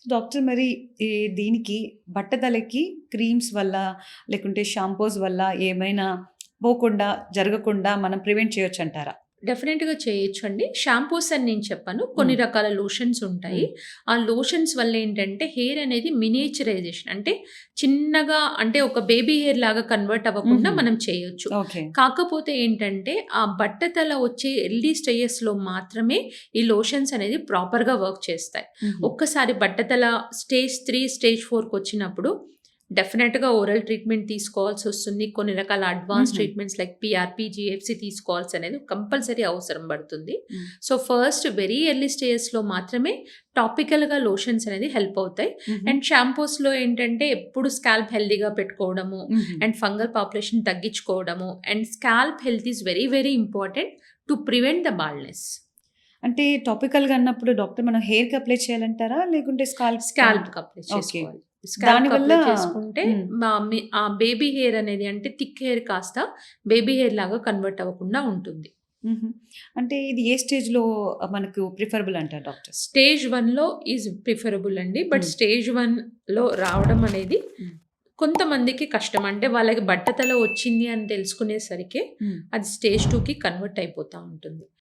Doctor మరి ఈ దీనికి బట్టతలకి క్రీమ్స్ వల్ల, లేకుంటే షాంపూస్ వల్ల ఏమైనా పోకుండా, జరగకుండా మనం ప్రివెంట్ చేయొచ్చంటారా? డెఫినెట్‌గా చేయొచ్చండి. షాంపూస్ అని నేను చెప్పను. కొన్ని హ్మ్. రకాల లోషన్స్ ఉంటాయి. హ్మ్. ఆ లోషన్స్ వల్ల ఏంటంటే హెయిర్ అనేది మినియేచరైజేషన్ అంటే చిన్నగా అంటే ఒక బేబీ హెయిర్ లాగా కన్వర్ట్ అవ్వకుండా హుహు. మనం చేయొచ్చు. ఓకే. కాకపోతే ఏంటంటే ఆ బట్టతల వచ్చే ఎర్లీ స్టేజెస్‌లో మాత్రమే ఈ లోషన్స్ అనేది ప్రాపర్‌గా వర్క్ చేస్తాయి. హుహు. ఒక్కసారి బట్టతల స్టేజ్ 3, స్టేజ్ 4కొచ్చినప్పుడు డెఫినెట్‌గా ఓరల్ ట్రీట్మెంట్ తీసుకోవాల్సొస్తుంది. కొన్ని రకాల అడ్వాన్స్ హుహు. ట్రీట్మెంట్స్ లైక్ పీఆర్‌పీ, జీఎఫ్‌సీ తీసుకోవాల్సనేది కంపల్సరీ అవసరం పడుతుంది. హ్మ్. సో, ఫస్ట్ వెరీ ఎర్లీ స్టేజెస్‌లో మాత్రమే టాపికల్‌గా లోషన్స్ అనేది హెల్ప్ అవుతాయి. హుహు. అండ్ షాంపూస్‌లో ఏంటంటే ఎప్పుడు స్కాల్ప్ హెల్తీగా పెట్టుకోవడము, హుహు. అండ్ ఫంగల్ పాపులేషన్ తగ్గించుకోవడము, and scalp health is very very important to prevent the baldness. అంటే టాపికల్‌గా అన్నప్పుడు డాక్టర్ మనం హెయిర్‌కి అప్లై చేయాలంటారా? లేకుంటే స్కాల్ప్‌కేనా? స్కాల్ప్‌కి అప్లై ఓకే. చేసుకోవాలి. స్కాల్ప్‌కి దానివల్ల అప్లై చేసుకుంటే హ్మ్. ఆ బేబీ హెయిర్ అనేది అంటే థిక్ హెయిర్ కాస్త బేబీ హెయిర్ లాగా కన్వర్ట్ అవ్వకుండా ఉంటుంది. హుహు. అంటే ఇది ఏ స్టేజ్‌లో మనకు ప్రిఫరబుల్ అంటారు డాక్టర్? స్టేజ్ 1లో ఈజ్ ప్రిఫరబుల్ అండి. బట్ హ్మ్. స్టేజ్ 1లో రావడం అనేది హ్మ్. కొంతమందికి కష్టం. అంటే వాళ్ళకి బట్టతల వచ్చింది అని తెలుసుకునేసరికే హ్మ్. అది స్టేజ్ 2కి కన్వర్ట్ అయిపోతా ఉంటుంది.